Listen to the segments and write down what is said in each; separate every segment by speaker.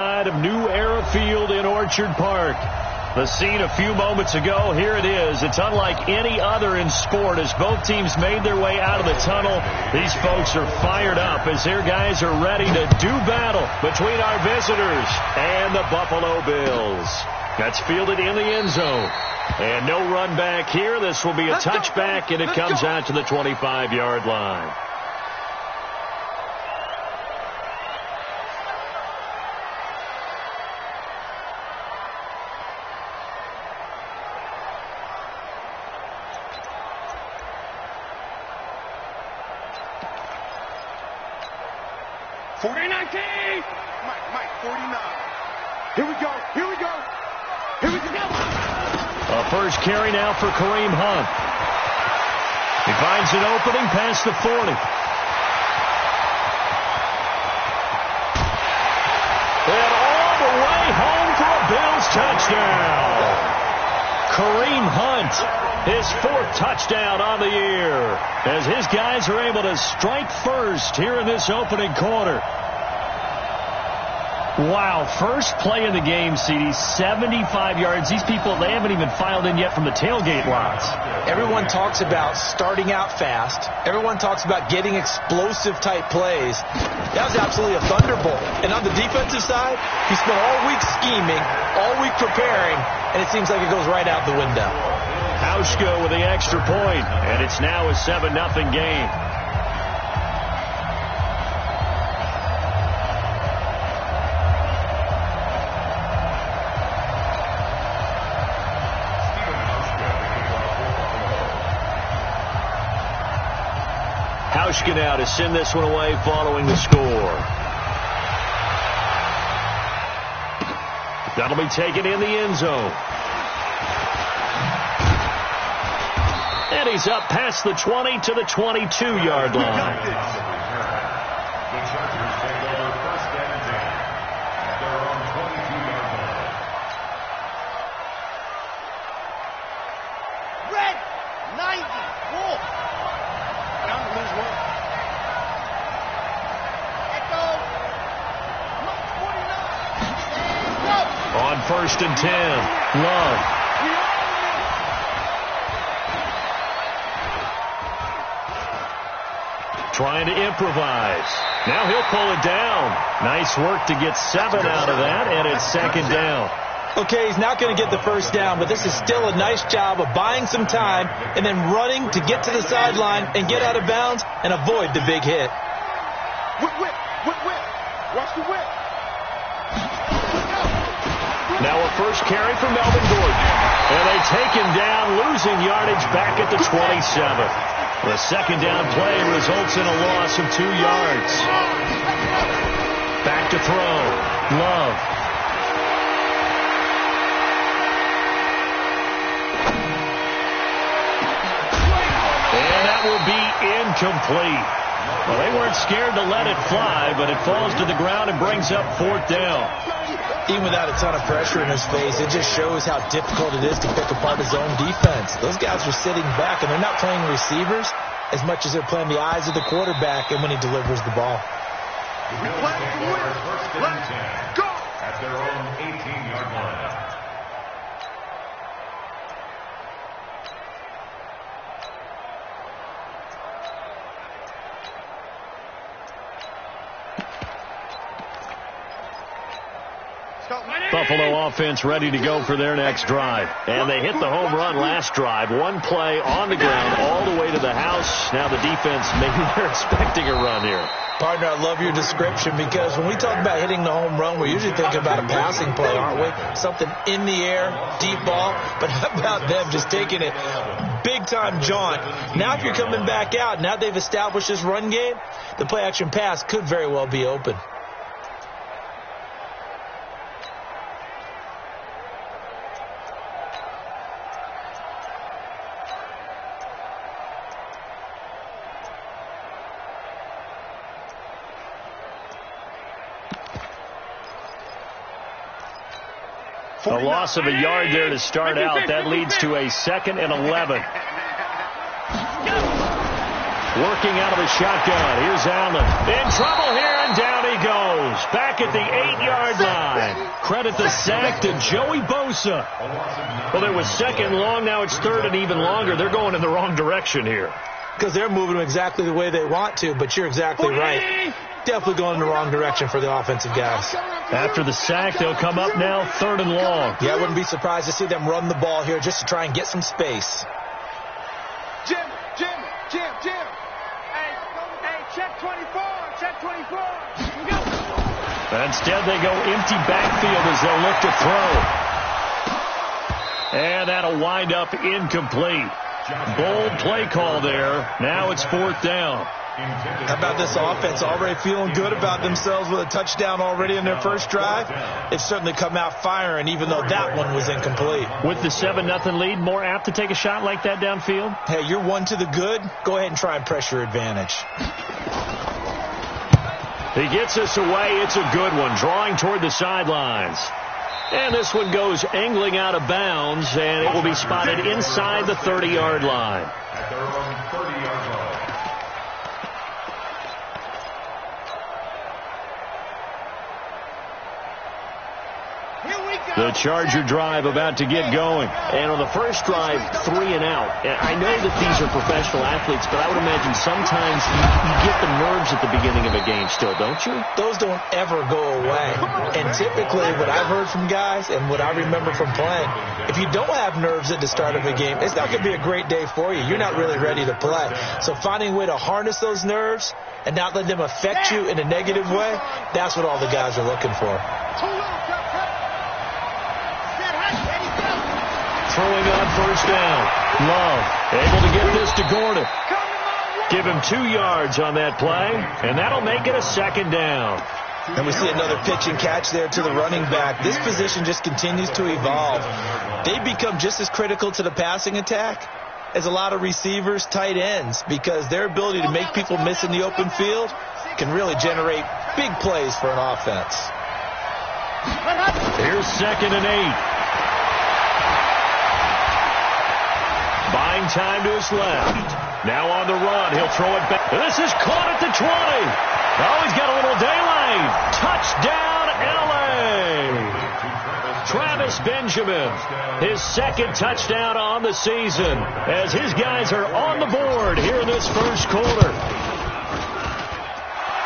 Speaker 1: Of New Era Field in Orchard Park. The scene a few moments ago, here it is. It's unlike any other in sport as both teams made their way out of the tunnel. These folks are fired up as their guys are ready to do battle between our visitors and the Buffalo Bills. That's fielded in the end zone. And no run back here. This will be a touchback, and it comes out to the 25-yard line.
Speaker 2: Mike, 49. Here we go.
Speaker 1: A first carry now for Kareem Hunt. He finds an opening past the 40. And all the way home for a Bills touchdown. Kareem Hunt, his 4th touchdown on the year, as his guys are able to strike first here in this opening quarter. Wow, first play of the game, CD, 75 yards. These people, they haven't even filed in yet from the tailgate lots.
Speaker 3: Everyone talks about starting out fast. Everyone talks about getting explosive-type plays. That was absolutely a thunderbolt. And on the defensive side, he spent all week scheming, all week preparing, and it seems like it goes right out the window.
Speaker 1: Hauschka with the extra point, and it's now a 7-0 game. Hauschka now to send this one away following the score. That'll be taken in the end zone. And he's up past the 20 to the 22-yard line.
Speaker 4: The Chargers take over first and 10 at their own 22-yard line.
Speaker 2: Red 94. Down to lose one. Echo. 49.
Speaker 1: On first and 10, Love. Trying to improvise. Now he'll pull it down. Nice work to get 7 out of that, and it's second down.
Speaker 3: Okay, he's not going to get the first down, but this is still a nice job of buying some time and then running to get to the sideline and get out of bounds and avoid the big hit.
Speaker 2: Whip. Watch the whip.
Speaker 1: Now a first carry for Melvin Gordon. And they take him down, losing yardage back at the 27. The second down play results in a loss of 2 yards. Back to throw. Love. And that will be incomplete. Well, they weren't scared to let it fly, but it falls to the ground and brings up 4th down.
Speaker 3: Even without a ton of pressure in his face, it just shows how difficult it is to pick apart his own defense. Those guys are sitting back, and they're not playing receivers as much as they're playing the eyes of the quarterback and when he delivers the ball.
Speaker 4: Let's go! At their own 18-yard line.
Speaker 1: Buffalo offense ready to go for their next drive. And they hit the home run last drive. One play on the ground all the way to the house. Now the defense, maybe they're expecting a run here.
Speaker 3: Partner, I love your description because when we talk about hitting the home run, we're usually thinking about a passing play, aren't we? Something in the air, deep ball. But how about them just taking it big-time jaunt? Now if you're coming back out, now they've established this run game, the play-action pass could very well be open.
Speaker 1: A loss of a yard there to start out. That leads to a 2nd and 11. Working out of the shotgun. Here's Allen. In trouble here, and down he goes. goes. Back at the 8-yard line. Credit the sack to Joey Bosa. Well, it was second and long. Now it's third and even longer. They're going in the wrong direction here.
Speaker 3: Because they're moving them exactly the way they want to, but you're exactly right. Definitely going in the wrong direction for the offensive guys.
Speaker 1: After the sack, they'll come up now third and long.
Speaker 3: Yeah, I wouldn't be surprised to see them run the ball here just to try and get some space.
Speaker 2: Jim. Hey, check 24. Check 24.
Speaker 1: Instead, they go empty backfield as they'll look to throw. And that'll wind up incomplete. Bold play call there. Now it's fourth down.
Speaker 3: How about this offense already feeling good about themselves with a touchdown already in their first drive? They've certainly come out firing, even though that one was incomplete.
Speaker 1: With the 7-0 lead, more apt to take a shot like that downfield?
Speaker 3: Hey, you're one to the good. Go ahead and try and press your advantage.
Speaker 1: He gets us away. It's a good one, drawing toward the sidelines. And this one goes angling out of bounds, and it will be spotted inside the 30-yard line.
Speaker 4: At their own 30-yard line.
Speaker 1: The Charger drive about to get going. And on the first drive, 3 and out. And I know that these are professional athletes, but I would imagine sometimes you get the nerves at the beginning of a game still, don't you?
Speaker 3: Those don't ever go away. And typically what I've heard from guys and what I remember from playing, if you don't have nerves at the start of a game, it's not going to be a great day for you. You're not really ready to play. So finding a way to harness those nerves and not let them affect you in a negative way, that's what all the guys are looking for.
Speaker 1: Throwing on first down. Love able to get this to Gordon. Give him 2 yards on that play, and that'll make it a second down.
Speaker 3: And we see another pitch and catch there to the running back. This position just continues to evolve. They become just as critical to the passing attack as a lot of receivers, tight ends, because their ability to make people miss in the open field can really generate big plays for an offense.
Speaker 1: Here's 2nd and 8. Buying time to his left. Now on the run. He'll throw it back. This is caught at the 20. Oh, he's got a little daylight. Touchdown, L.A. Travis Benjamin. His second touchdown on the season as his guys are on the board here in this first quarter.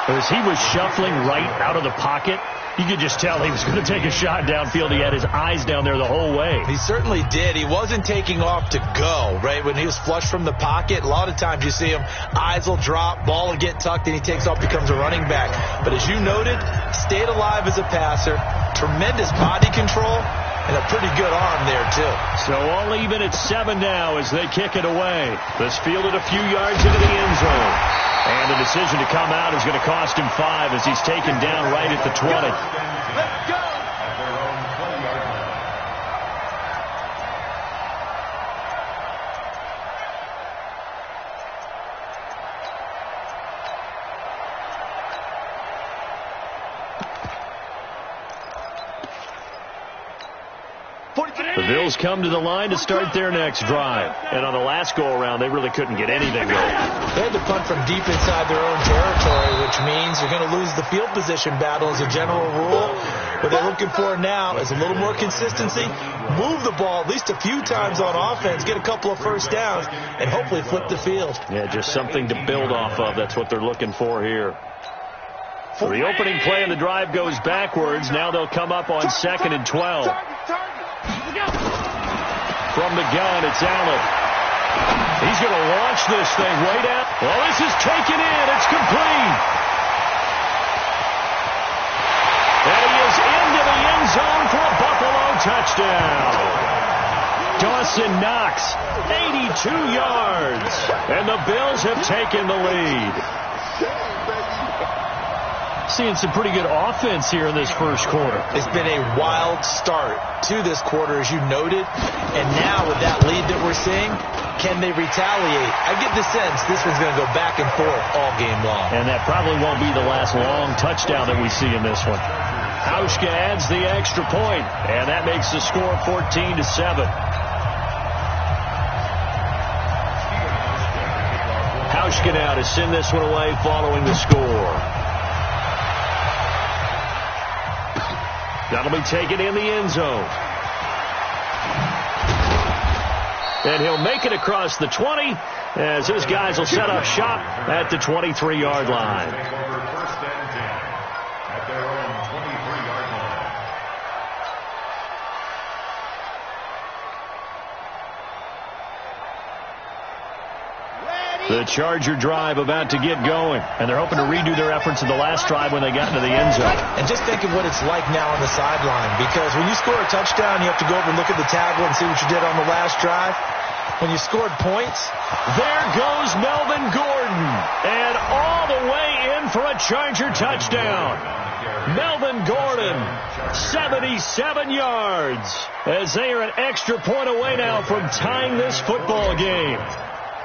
Speaker 1: As he was shuffling right out of the pocket, you could just tell he was going to take a shot downfield. He had his eyes down there the whole way.
Speaker 3: He certainly did. He wasn't taking off to go, right? When he was flushed from the pocket, a lot of times you see him, eyes will drop, ball will get tucked, and he takes off, becomes a running back. But as you noted, stayed alive as a passer, tremendous body control, and a pretty good arm there, too.
Speaker 1: So all even at 7 now as they kick it away. This fielded a few yards into the end zone. And the decision to come out is going to cost him 5 as he's taken down right at the 20.
Speaker 2: Let's go!
Speaker 1: The Bills come to the line to start their next drive. And on the last go-around, they really couldn't get anything going.
Speaker 3: They had to punt from deep inside their own territory, which means you're going to lose the field position battle as a general rule. What they're looking for now is a little more consistency, move the ball at least a few times on offense, get a couple of first downs, and hopefully flip the field.
Speaker 1: Yeah, just something to build off of. That's what they're looking for here. So the opening play of the drive goes backwards. Now they'll come up on 2nd and 12. From the gun, it's Allen. He's going to launch this thing way down. Well, this is taken in. It's complete. And he is into the end zone for a Buffalo touchdown. Dawson Knox, 82 yards. And the Bills have taken the lead. Seeing some pretty good offense here in this first quarter.
Speaker 3: It's been a wild start to this quarter, as you noted. And now with that lead that we're seeing, can they retaliate? I get the sense this one's going to go back and forth all game long.
Speaker 1: And that probably won't be the last long touchdown that we see in this one. Hauschka adds the extra point, and that makes the score 14-7. Hauschka now to send this one away following the score. That'll be taken in the end zone. And he'll make it across the 20 as his guys will set up shop at the 23-yard line.
Speaker 4: Take over first and 10 at their own 23-yard line.
Speaker 1: The Charger drive about to get going, and they're hoping to redo their efforts in the last drive when they got into the end zone.
Speaker 3: And just think of what it's like now on the sideline, because when you score a touchdown, you have to go over and look at the table and see what you did on the last drive. When you scored points,
Speaker 1: there goes Melvin Gordon, and all the way in for a Charger touchdown. Melvin Gordon, 77 yards, as they are an extra point away now from tying this football game.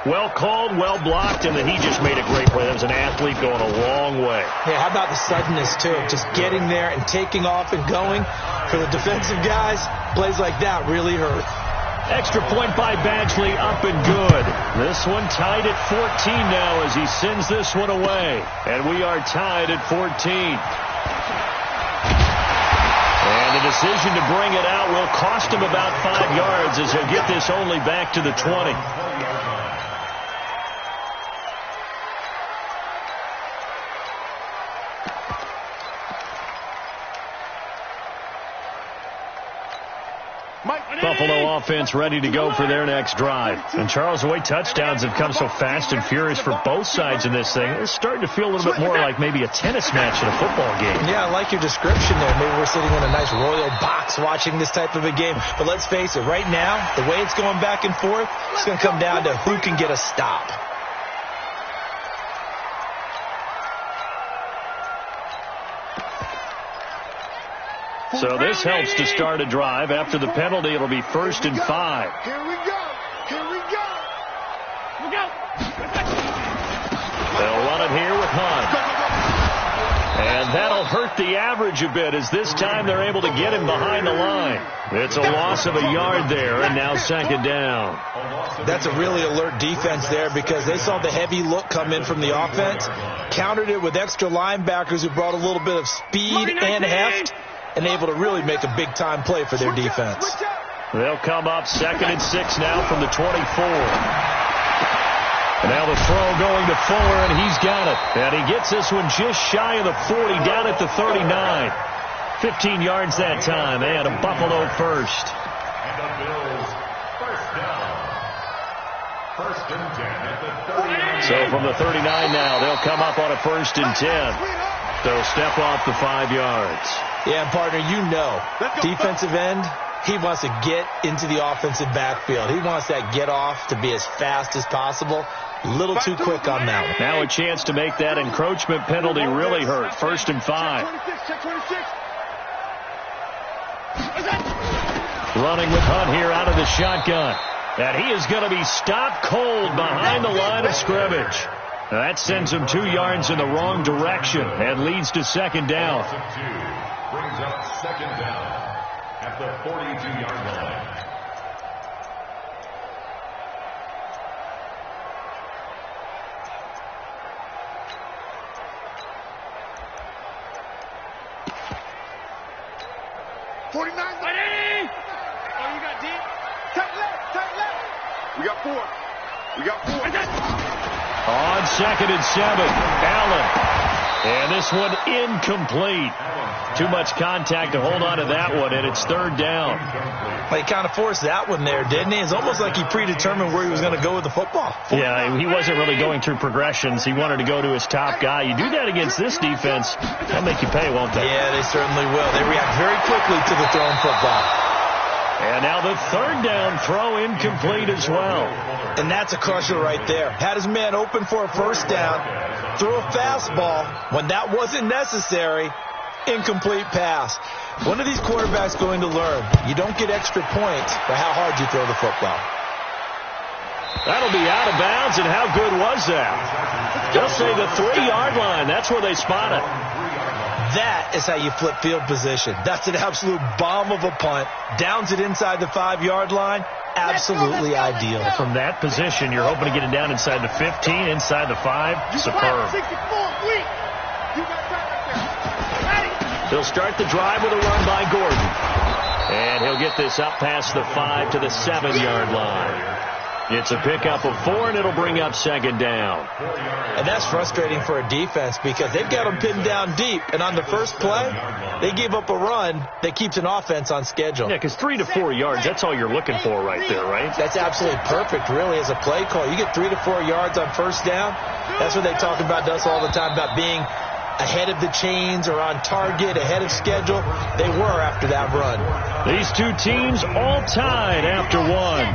Speaker 1: Well called, well blocked, and then he just made a great play. That was an athlete going a long way.
Speaker 3: Yeah, how about the suddenness, too? Just getting there and taking off and going. For the defensive guys, plays like that really hurt.
Speaker 1: Extra point by Badgley, up and good. This one tied at 14 now as he sends this one away. And we are tied at 14. And the decision to bring it out will cost him about 5 yards as he'll get this only back to the 20. Buffalo offense ready to go for their next drive. And Charles, the way touchdowns have come so fast and furious for both sides in this thing, it's starting to feel a little bit more like maybe a tennis match in a football game.
Speaker 3: Yeah, I like your description there. Maybe we're sitting in a nice royal box watching this type of a game. But let's face it, right now, the way it's going back and forth, it's going to come down to who can get a stop.
Speaker 1: So this helps to start a drive. After the penalty, it'll be 1st and 5.
Speaker 2: Here we go. Here we go. Here we go.
Speaker 1: They'll run it here with Hunt. And that'll hurt the average a bit as this time they're able to get him behind the line. It's a loss of a yard there, and now 2nd down.
Speaker 3: That's a really alert defense there because they saw the heavy look come in from the offense, countered it with extra linebackers who brought a little bit of speed and heft, and able to really make a big-time play for their defense.
Speaker 1: They'll come up 2nd and 6 now from the 24. And now the throw going to Fuller, and he's got it. And he gets this one just shy of the 40, down at the 39. 15 yards that time, and a Buffalo first.
Speaker 4: And the Bills, first down. 1st and 10 at the 39.
Speaker 1: So from the 39 now, they'll come up on a 1st and 10. They'll step off the 5 yards.
Speaker 3: Yeah, partner, you know, defensive end, he wants to get into the offensive backfield. He wants that get off to be as fast as possible. A little too quick on that one.
Speaker 1: Now a chance to make that encroachment penalty really hurt. 1st and 5. Running with Hunt here out of the shotgun. And he is going to be stopped cold behind the line of scrimmage. That sends him 2 yards in the wrong direction and leads to 2nd down.
Speaker 4: Brings up 2nd down at the 42-yard line.
Speaker 1: On 2nd and 7, Allen. And this one incomplete. Too much contact to hold on to that one, and it's 3rd down.
Speaker 3: Well, he kind of forced that one there, didn't he? It's almost like he predetermined where he was going to go with the football.
Speaker 1: Yeah, he wasn't really going through progressions. He wanted to go to his top guy. You do that against this defense, they'll make you pay, won't they?
Speaker 3: Yeah, they certainly will. They react very quickly to the thrown football.
Speaker 1: And now the 3rd down throw incomplete as well.
Speaker 3: And that's a crusher right there. Had his man open for a 1st down, threw a fastball when that wasn't necessary. Incomplete pass. When are these quarterbacks going to learn? You don't get extra points for how hard you throw the football.
Speaker 1: That'll be out of bounds, and how good was that? They'll say the 3-yard line. That's where they spot it.
Speaker 3: That is how you flip field position. That's an absolute bomb of a punt. Downs it inside the 5-yard line. Absolutely ideal.
Speaker 1: From that position, you're hoping to get it down inside the 15, inside the 5. Superb. They'll start the drive with a run by Gordon. And he'll get this up past the 5 to the 7-yard line. It's a pickup of 4, and it'll bring up second down.
Speaker 3: And that's frustrating for a defense because they've got them pinned down deep. And on the first play, they gave up a run that keeps an offense on schedule.
Speaker 1: Yeah, because 3 to 4 yards, that's all you're looking for right there, right?
Speaker 3: That's absolutely perfect, really, as a play call. You get 3 to 4 yards on first down. That's what they talk about to us all the time, about being ahead of the chains or on target, ahead of schedule. They were after that run.
Speaker 1: These two teams all tied after one.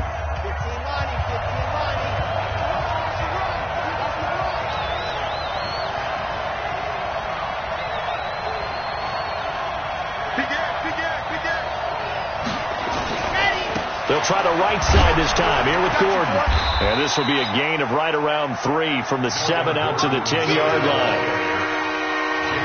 Speaker 1: They'll try the right side this time, here with Gordon. And this will be a gain of right around 3 from the 7 out to the 10-yard line.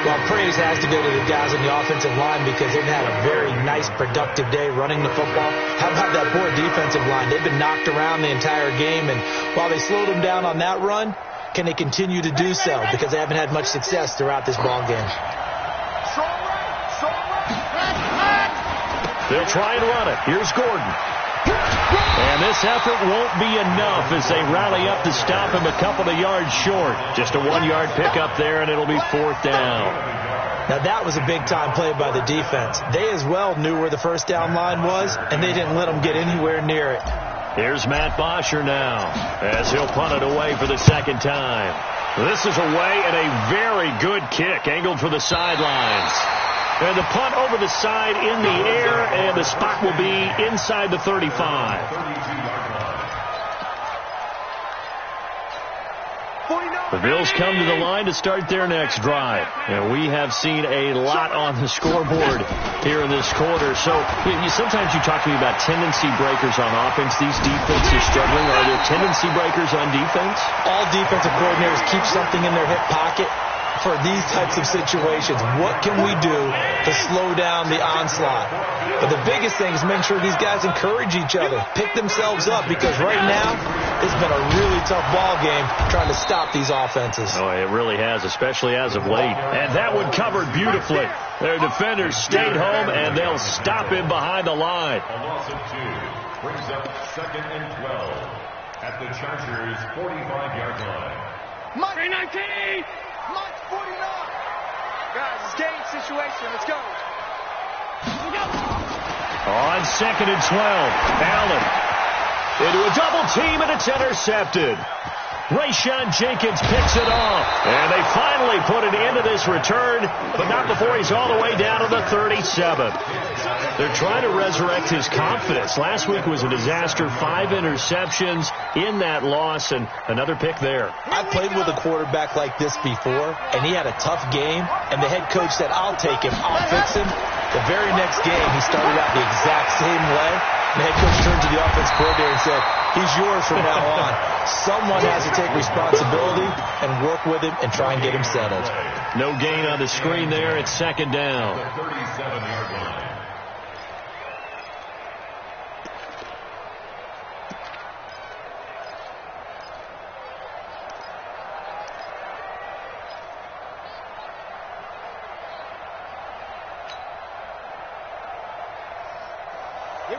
Speaker 3: Well, praise has to go to the guys on the offensive line because they've had a very nice, productive day running the football. How about that poor defensive line? They've been knocked around the entire game, and while they slowed them down on that run, can they continue to do so? Because they haven't had much success throughout this ball game.
Speaker 1: They'll try and run it. Here's Gordon. And this effort won't be enough as they rally up to stop him a couple of yards short. Just a 1-yard pickup there, and it'll be 4th down.
Speaker 3: Now, that was a big-time play by the defense. They as well knew where the first down line was, and they didn't let them get anywhere near it.
Speaker 1: Here's Matt Bosher now as he'll punt it away for the second time. This is away and a very good kick angled for the sidelines. And the punt over the side in the air, and the spot will be inside the 35. The Bills come to the line to start their next drive. And we have seen a lot on the scoreboard here in this quarter. So sometimes you talk to me about tendency breakers on offense. These defenses struggling. Are there tendency breakers on defense?
Speaker 3: All defensive coordinators keep something in their hip pocket for these types of situations. What can we do to slow down the onslaught? But the biggest thing is make sure these guys encourage each other, pick themselves up, because right now it's been a really tough ball game trying to stop these offenses.
Speaker 1: Oh, it really has, especially as of late. And that one covered beautifully. Their defenders stayed home, and they'll stop him behind the line.
Speaker 4: A loss of 2 brings up 2nd and 12 at the Chargers' 45-yard line.
Speaker 2: Mike 19! Mike 49! Guys, it's game situation. Let's go.
Speaker 1: On 2nd and 12, Allen into a double team, and it's intercepted. Rayshon Jenkins picks it off, and they finally put an end to this return, but not before he's all the way down to the 37. They're trying to resurrect his confidence. Last week was a disaster, 5 interceptions in that loss, and another pick there.
Speaker 3: I played with a quarterback like this before, and he had a tough game, and the head coach said, I'll take him, I'll fix him. The very next game, he started out the exact same way. The head coach turned to the offense coordinator and said, he's yours from now on. Someone has to take responsibility and work with him and try and get him settled.
Speaker 1: No gain on the screen there. It's 2nd down.
Speaker 4: The 37-yard line.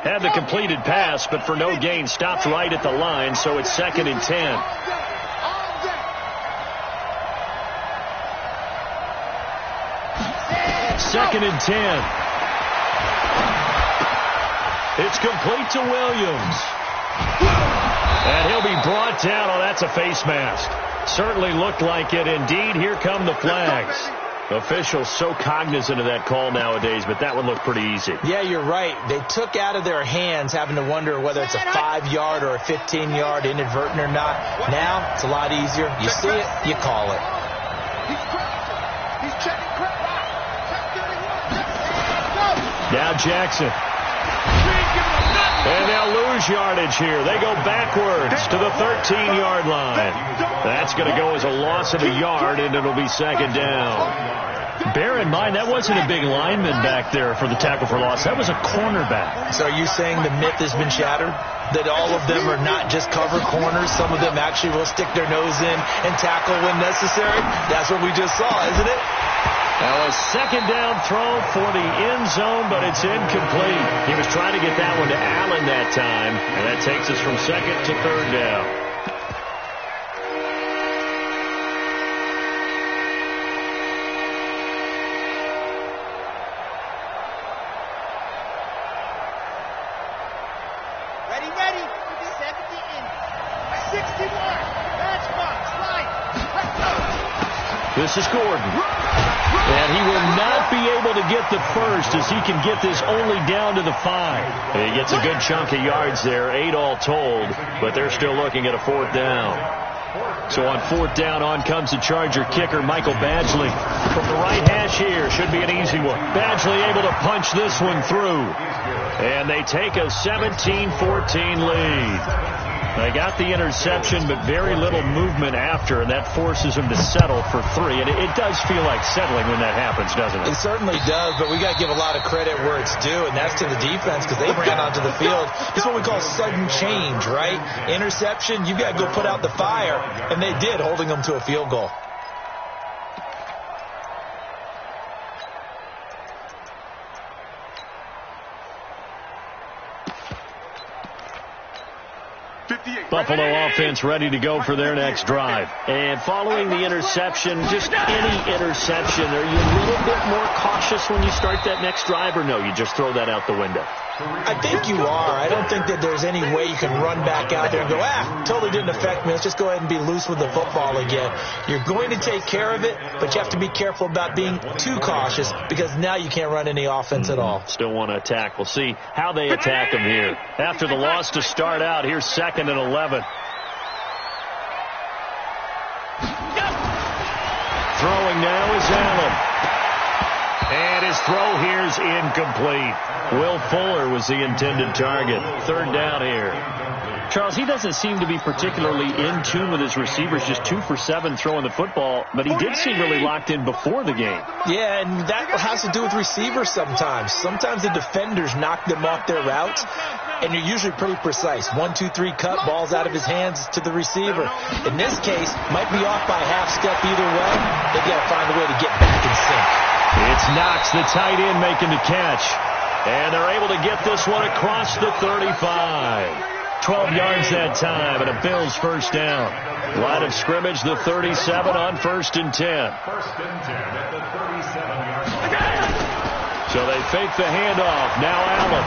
Speaker 1: Had the completed pass, but for no gain, stopped right at the line, so it's 2nd and 10. Second and 10. It's complete to Williams. And he'll be brought down. Oh, that's a face mask. Certainly looked like it. Indeed, here come the flags. Officials so cognizant of that call nowadays, but that one looked pretty easy.
Speaker 3: Yeah, you're right. They took out of their hands having to wonder whether it's a 5-yard or a 15-yard inadvertent or not. Now, it's a lot easier. You see it, you call it.
Speaker 1: Now Jackson. And they'll lose yardage here. They go backwards to the 13-yard line. That's going to go as a loss of a yard, and it'll be 2nd down. Bear in mind, that wasn't a big lineman back there for the tackle for loss. That was a cornerback.
Speaker 3: So are you saying the myth has been shattered? That all of them are not just cover corners? Some of them actually will stick their nose in and tackle when necessary? That's what we just saw, isn't it?
Speaker 1: Now a second down throw for the end zone, but it's incomplete. He was trying to get that one to Allen that time, and that takes us from second to third down.
Speaker 2: Ready. Second to end. 61. Matchbox. Slide. Let's go.
Speaker 1: This is Gordon. And he will not be able to get the first as he can get this only down to the 5. And he gets a good chunk of yards there, 8 all told, but they're still looking at a fourth down. So on fourth down, on comes the Charger kicker, Michael Badgley. From the right hash here, should be an easy one. Badgley able to punch this one through. And they take a 17-14 lead. They got the interception, but very little movement after, and that forces them to settle for 3. And it does feel like settling when that happens, doesn't it?
Speaker 3: It certainly does, but we got to give a lot of credit where it's due, and that's to the defense because they ran onto the field. It's what we call sudden change, right? Interception, you got to go put out the fire, and they did, holding them to a field goal.
Speaker 1: Buffalo offense ready to go for their next drive. And following the interception, just any interception, are you a little bit more cautious when you start that next drive, or no, you just throw that out the window?
Speaker 3: I think you are. I don't think that there's any way you can run back out there and go, totally didn't affect me. Let's just go ahead and be loose with the football again. You're going to take care of it, but you have to be careful about being too cautious because now you can't run any offense at all.
Speaker 1: Still want to attack. We'll see how they attack them here. After the loss to start out, here's 2nd and 11. Throwing now is Allen. And his throw here is incomplete. Will Fuller was the intended target. Third down here. Charles, he doesn't seem to be particularly in tune with his receivers, just 2 for 7 throwing the football, but he did seem really locked in before the game.
Speaker 3: Yeah, and that has to do with receivers sometimes. Sometimes the defenders knock them off their routes, and you're usually pretty precise. 1, 2, 3 cut, balls out of his hands to the receiver. In this case, might be off by half step either way. They've got to find a way to get back in sync.
Speaker 1: It's Knox, the tight end, making the catch. And they're able to get this one across the 35. 12 yards that time, and a Bills first down. Line of scrimmage, the 37 on 1st and 10.
Speaker 4: 1st and 10 at the 37-yard line.
Speaker 1: So they fake the handoff. Now Allen.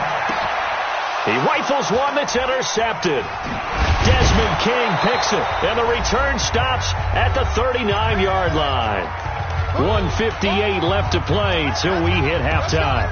Speaker 1: He rifles one that's intercepted. Desmond King picks it, and the return stops at the 39-yard line. 1:58 left to play till we hit halftime.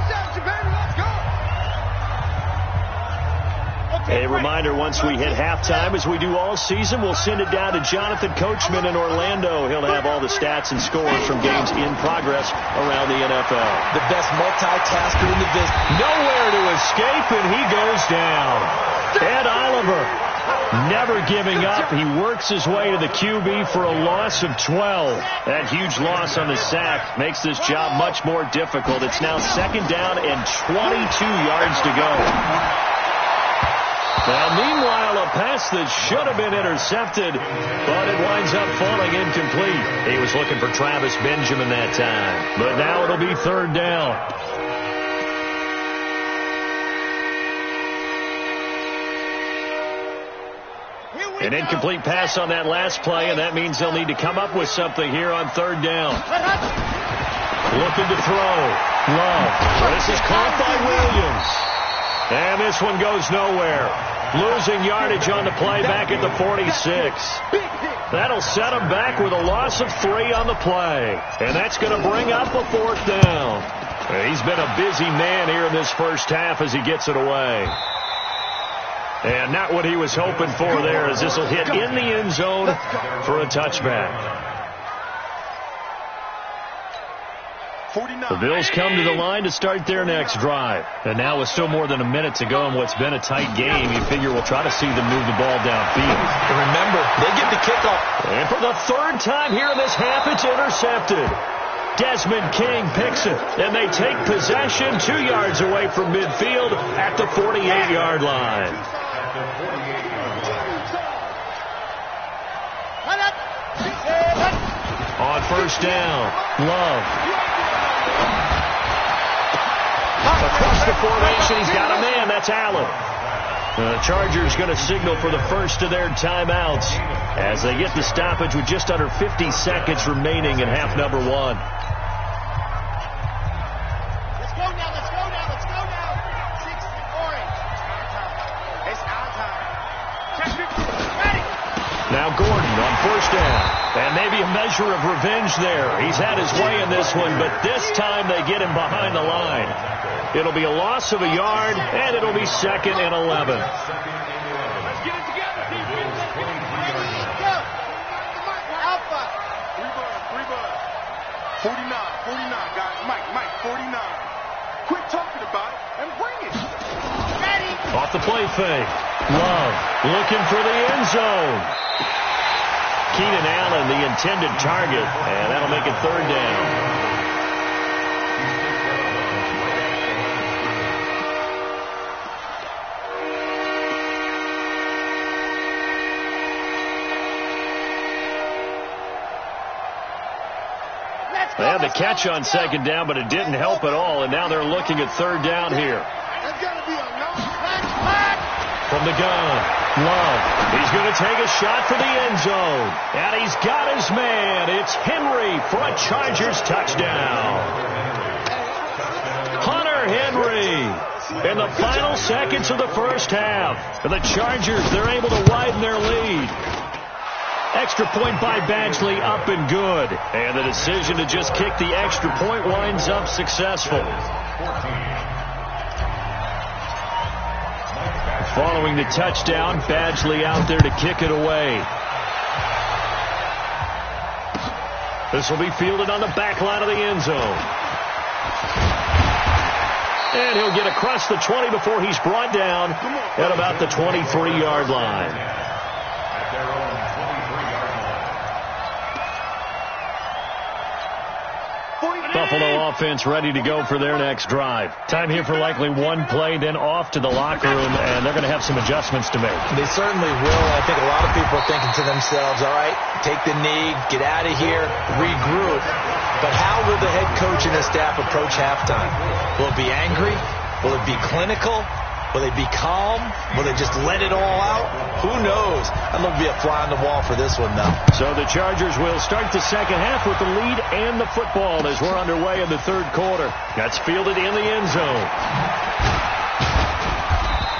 Speaker 1: A reminder, once we hit halftime, as we do all season, we'll send it down to Jonathan Coachman in Orlando. He'll have all the stats and scores from games in progress around the NFL.
Speaker 3: The best multitasker in the business.
Speaker 1: Nowhere to escape, and he goes down. Ed Oliver, never giving up. He works his way to the QB for a loss of 12. That huge loss on the sack makes this job much more difficult. It's now 2nd down and 22 yards to go. Now, meanwhile, a pass that should have been intercepted, but it winds up falling incomplete. He was looking for Travis Benjamin that time, but now it'll be 3rd down. An incomplete pass on that last play, and that means they'll need to come up with something here on 3rd down. Looking to throw. Love. This is caught by Williams. And this one goes nowhere. Losing yardage on the play back at the 46. That'll set him back with a loss of 3 on the play. And that's going to bring up a 4th down. He's been a busy man here in this first half as he gets it away. And not what he was hoping for there, as this will hit in the end zone for a touchback. The Bills come to the line to start their next drive. And now with still more than a minute to go in what's been a tight game, you figure we'll try to see them move the ball downfield.
Speaker 3: And remember, they get the kickoff.
Speaker 1: And for the 3rd time here in this half, it's intercepted. Desmond King picks it, and they take possession 2 yards away from midfield at the 48-yard line. On 1st down, Love. Across the formation, he's got a man. That's Allen. The Chargers going to signal for the first of their timeouts as they get the stoppage with just under 50 seconds remaining in half number one.
Speaker 2: Let's go now, let's go now, let's go now. 6 orange. It's our time. Ready.
Speaker 1: Now Gordon on first down. And maybe a measure of revenge there. He's had his way in this one, but this time they get him behind the line. It'll be a loss of a yard, and it'll be 2nd and 11.
Speaker 2: Let's get it together, defense. Go. Alpha. 3 bud. 49, guys. Mike, 49. Quit talking about it and bring it. Ready.
Speaker 1: Off the play fake. Love looking for the end zone. Keenan Allen, the intended target, and that'll make it 3rd down. They had the catch on 2nd down, but it didn't help at all, and now they're looking at 3rd down here.
Speaker 2: There's going to be a no flag.
Speaker 1: From the gun, Love. He's going to take a shot for the end zone. And he's got his man. It's Henry for a Chargers touchdown. Hunter Henry in the final seconds of the first half. And the Chargers, they're able to widen their lead. Extra point by Badgley, up and good. And the decision to just kick the extra point winds up successful. Following the touchdown, Badgley out there to kick it away. This will be fielded on the back line of the end zone. And he'll get across the 20 before he's brought down at about the 23-yard line. Buffalo offense ready to go for their next drive. Time here for likely one play, then off to the locker room, and they're going to have some adjustments to make.
Speaker 3: They certainly will. I think a lot of people are thinking to themselves, all right, take the knee, get out of here, regroup. But how will the head coach and his staff approach halftime? Will it be angry? Will it be clinical? Will they be calm? Will they just let it all out? Who knows? I'm going to be a fly on the wall for this one, though.
Speaker 1: So the Chargers will start the second half with the lead and the football as we're underway in the 3rd quarter. That's fielded in the end zone.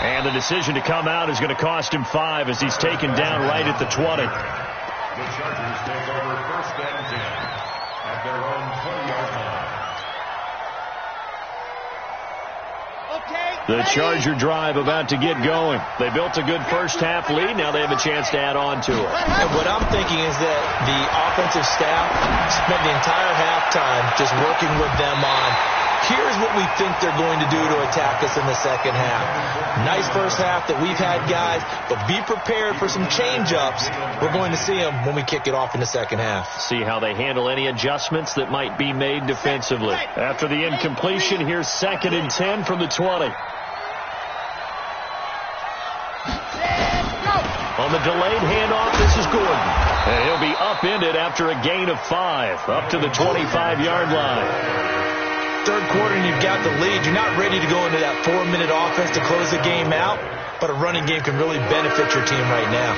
Speaker 1: And the decision to come out is going to cost him 5 as he's taken down right at the 20.
Speaker 4: The Chargers take over 1st and 10 at their own 20-yard line.
Speaker 1: The Charger drive about to get going. They built a good first half lead. Now they have a chance to add on to it.
Speaker 3: And what I'm thinking is that the offensive staff spent the entire halftime just working with them on, here's what we think they're going to do to attack us in the second half. Nice first half that we've had, guys, but be prepared for some change-ups. We're going to see them when we kick it off in the second half.
Speaker 1: See how they handle any adjustments that might be made defensively. After the incompletion, here's 2nd and 10 from the 20. On the delayed handoff, this is Gordon. And he'll be upended after a gain of 5, up to the 25-yard line.
Speaker 3: 3rd quarter and you've got the lead. You're not ready to go into that 4-minute offense to close the game out, but a running game can really benefit your team right now.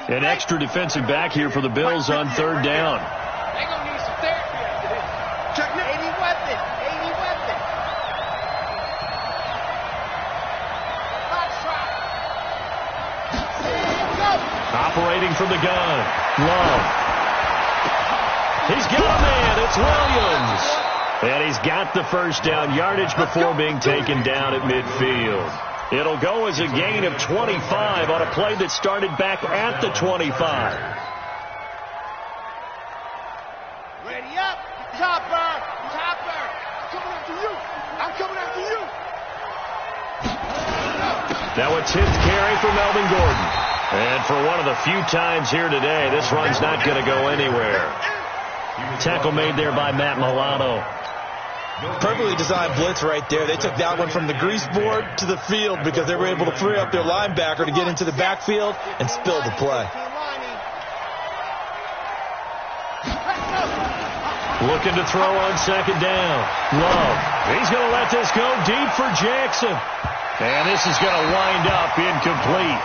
Speaker 1: An extra defensive back here for the Bills on 3rd down.
Speaker 2: They're going to need some therapy after this. 80 weapon.
Speaker 1: Operating from the gun. Love. He's got a man. It's Williams. And he's got the first down yardage before being taken down at midfield. It'll go as a gain of 25 on a play that started back at the 25.
Speaker 2: Ready up. Topper. I'm coming after you.
Speaker 1: Now a 10th carry for Melvin Gordon. And for one of the few times here today, this run's not going to go anywhere. Tackle made there by Matt Milano.
Speaker 3: Perfectly designed blitz right there. They took that one from the grease board to the field because they were able to free up their linebacker to get into the backfield and spill the play.
Speaker 1: Looking to throw on second down. Love. He's going to let this go deep for Jackson. And this is going to wind up incomplete.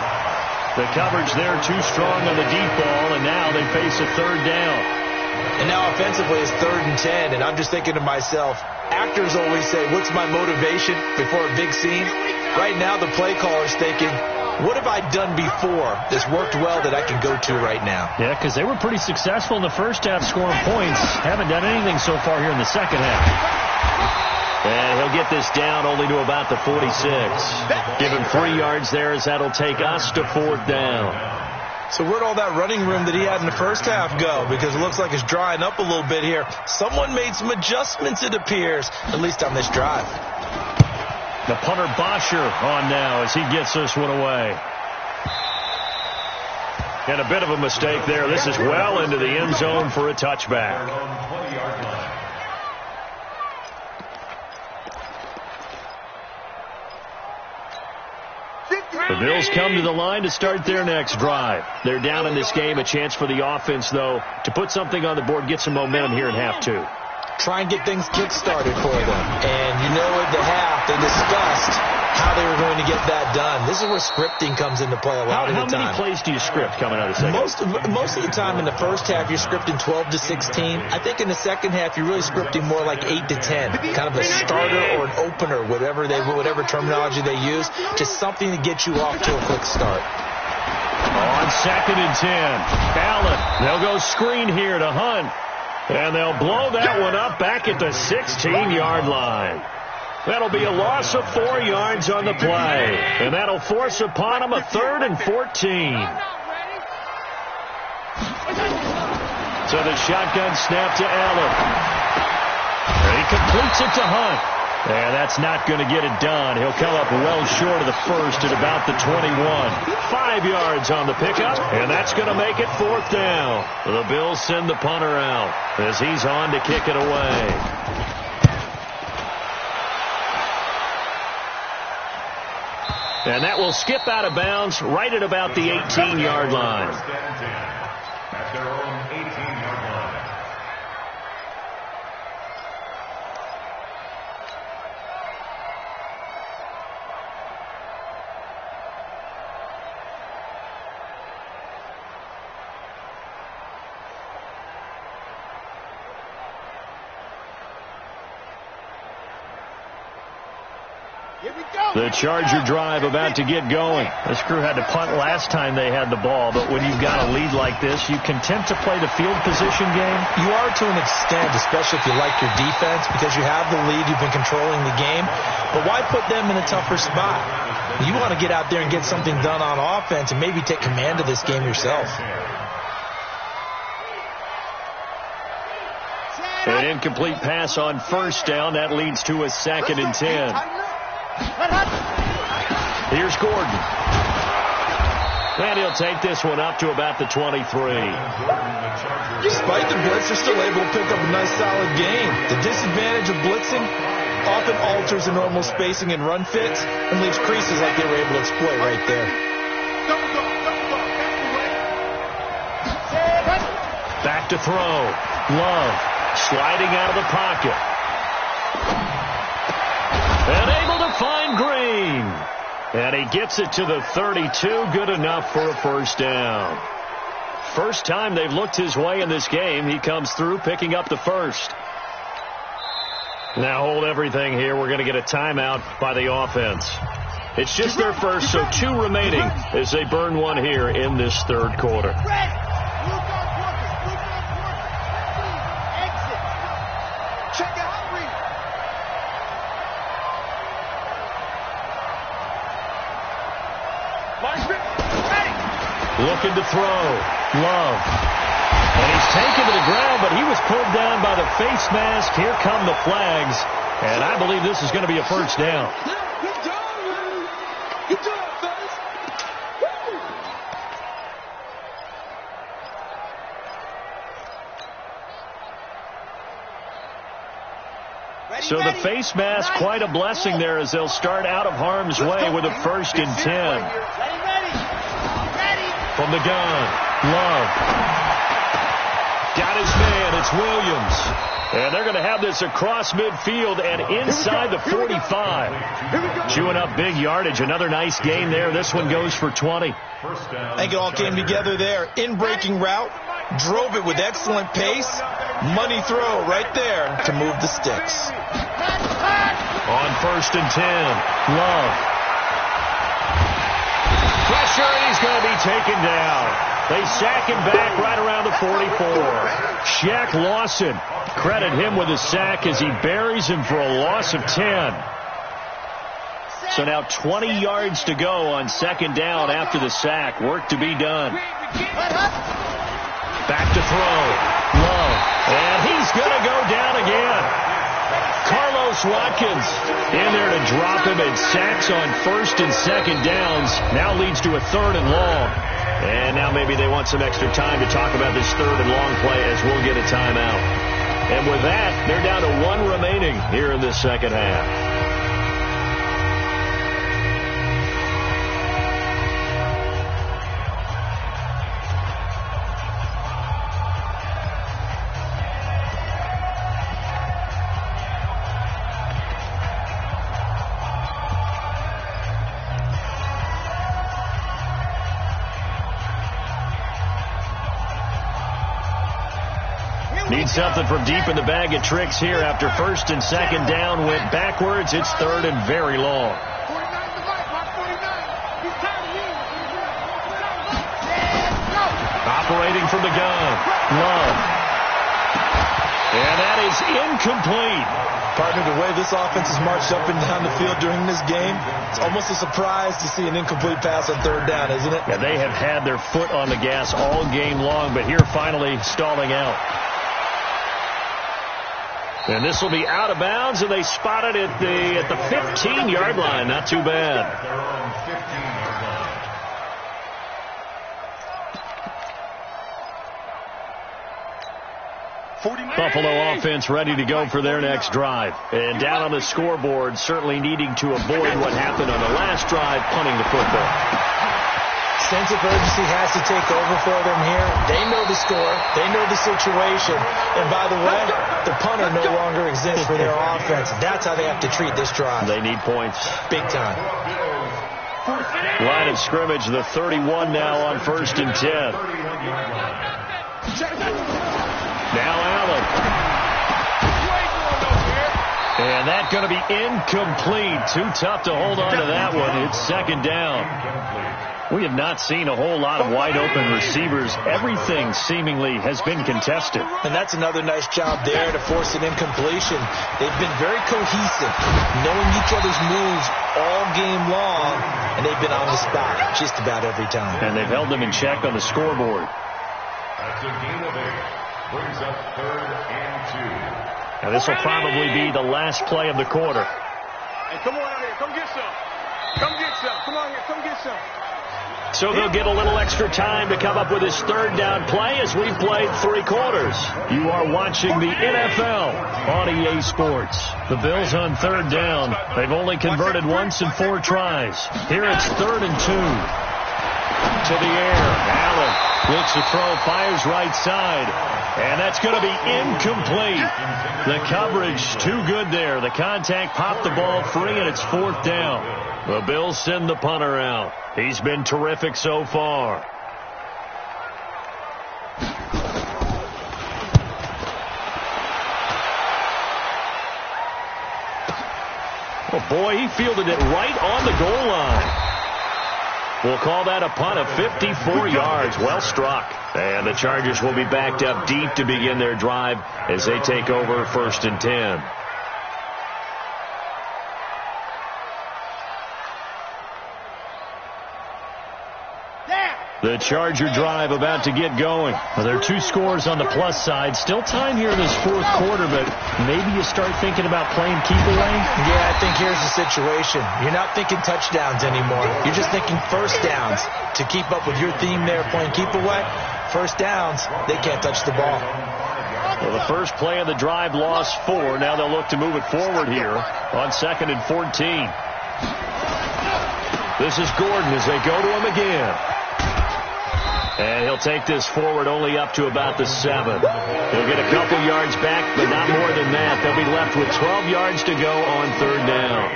Speaker 1: The coverage there too strong on the deep ball, and now they face a third down.
Speaker 3: And now offensively it's 3rd and 10, and I'm just thinking to myself, actors always say, what's my motivation before a big scene? Right now the play caller's thinking, what have I done before that's worked well that I can go to right now?
Speaker 1: Yeah, because they were pretty successful in the first half scoring points. Haven't done anything so far here in the second half. And he'll get this down only to about the 46. Give him 3 yards there as that'll take us to 4th down.
Speaker 3: So where'd all that running room that he had in the first half go? Because it looks like it's drying up a little bit here. Someone made some adjustments, it appears, at least on this drive.
Speaker 1: The punter Bosher on now as he gets this one away. And a bit of a mistake there. This is well into the end zone for a touchback. The Bills come to the line to start their next drive. They're down in this game. A chance for the offense, though, to put something on the board, get some momentum here in half 2.
Speaker 3: Try and get things kick-started for them. And you know at the half, they discussed how they were going to get that done. This is where scripting comes into play a lot of the time.
Speaker 1: How many plays do you script coming out of the second?
Speaker 3: Most of the time in the first half, you're scripting 12 to 16. I think in the second half, you're really scripting more like 8 to 10. Kind of a starter or an opener, whatever terminology they use. Just something to get you off to a quick start.
Speaker 1: On 2nd and 10, Allen. They'll go screen here to Hunt. And they'll blow that one up back at the 16-yard line. That'll be a loss of 4 yards on the play. And that'll force upon them a 3rd and 14. So the shotgun snap to Allen. And he completes it to Hunt. And that's not going to get it done. He'll come up well short of the first at about the 21. 5 yards on the pickup, and that's going to make it 4th down. The Bills send the punter out as he's on to kick it away. And that will skip out of bounds right at about the 18-yard line.
Speaker 4: At their own 18-yard line.
Speaker 1: The Charger drive about to get going. This crew had to punt last time they had the ball, but when you've got a lead like this, you content to play the field position game?
Speaker 3: You are to an extent, especially if you like your defense, because you have the lead, you've been controlling the game. But why put them in a tougher spot? You want to get out there and get something done on offense and maybe take command of this game yourself.
Speaker 1: An incomplete pass on 1st down. That leads to a 2nd and 10. Here's Gordon. And he'll take this one up to about the 23.
Speaker 3: Despite the blitz, they're still able to pick up a nice solid gain. The disadvantage of blitzing often alters the normal spacing and run fits and leaves creases like they were able to exploit right there.
Speaker 1: Back to throw. Love sliding out of the pocket. And able to find Green. And he gets it to the 32. Good enough for a 1st down. First time they've looked his way in this game. He comes through picking up the 1st. Now hold everything here. We're going to get a timeout by the offense. It's just their first, so 2 remaining as they burn one here in this 3rd quarter. Looking to throw. Love. And he's taken to the ground, but he was pulled down by the face mask. Here come the flags. And I believe this is going to be a 1st down. So the face mask, quite a blessing there as they'll start out of harm's way with a 1st and 10. From the gun, Love. Got his man, it's Williams. And they're going to have this across midfield and inside the 45. Chewing up big yardage. Another nice gain there. This one goes for 20.
Speaker 3: I think it all came together there. In-breaking route. Drove it with excellent pace. Money throw right there to move the sticks.
Speaker 1: On 1st and 10, Love. Pressure, and he's going to be taken down. They sack him back right around the 44. Shaq Lawson, credit him with a sack as he buries him for a loss of 10. So now 20 yards to go on 2nd down after the sack. Work to be done. Back to throw. Love. And he's going to go down again. Carlos Watkins in there to drop him, and sacks on 1st and 2nd downs. Now leads to a 3rd and long. And now maybe they want some extra time to talk about this 3rd and long play as we'll get a timeout. And with that, they're down to 1 remaining here in this 2nd half. Need something from deep in the bag of tricks here after 1st and 2nd down went backwards. It's 3rd and very long. Operating from the gun, Love. And that is incomplete.
Speaker 3: Partner, the way this offense has marched up and down the field during this game, it's almost a surprise to see an incomplete pass on 3rd down, isn't it?
Speaker 1: Yeah, they have had their foot on the gas all game long, but here finally stalling out. And this will be out of bounds, and they spot it at the 15-yard line. Not too bad. Buffalo offense ready to go for their next drive. And down on the scoreboard, certainly needing to avoid what happened on the last drive, punting the football.
Speaker 3: Sense of urgency has to take over for them here. They know the score. They know the situation. And by the way, the punter no longer exists for their offense. That's how they have to treat this drive.
Speaker 1: They need points.
Speaker 3: Big time.
Speaker 1: Line of scrimmage, the 31 now on 1st and 10. Now Allen. And that's going to be incomplete. Too tough to hold on to that one. It's 2nd down. We have not seen a whole lot of wide-open receivers. Everything seemingly has been contested.
Speaker 3: And that's another nice job there to force an incompletion. They've been very cohesive, knowing each other's moves all game long, and they've been on the spot just about every time.
Speaker 1: And they've held them in check on the scoreboard.
Speaker 4: That's a gain of 8. Brings up 3rd and 2.
Speaker 1: Now this will probably be the last play of the quarter.
Speaker 2: Hey, come on out here. Come get some. Come get some. Come on here. Come get some.
Speaker 1: So they'll get a little extra time to come up with his 3rd down play as we've played 3 quarters. You are watching the NFL on EA Sports. The Bills on 3rd down. They've only converted once in 4 tries. Here it's 3rd and 2. To the air. Allen looks to throw, fires right side. And that's going to be incomplete. The coverage too good there. The contact popped the ball free, and it's 4th down. The Bills send the punter out. He's been terrific so far. Oh, boy, he fielded it right on the goal line. We'll call that a punt of 54 yards. Well struck. And the Chargers will be backed up deep to begin their drive as they take over 1st and 10. The Charger drive about to get going. Well, there are 2 scores on the plus side. Still time here in this 4th quarter, but maybe you start thinking about playing keep away?
Speaker 3: Yeah, I think here's the situation. You're not thinking touchdowns anymore. You're just thinking 1st downs. To keep up with your theme there, playing keep away, 1st downs, they can't touch the ball.
Speaker 1: Well, the first play of the drive lost 4. Now they'll look to move it forward here on 2nd and 14. This is Gordon as they go to him again. And he'll take this forward only up to about the 7. He'll get a couple yards back, but not more than that. They'll be left with 12 yards to go on 3rd down.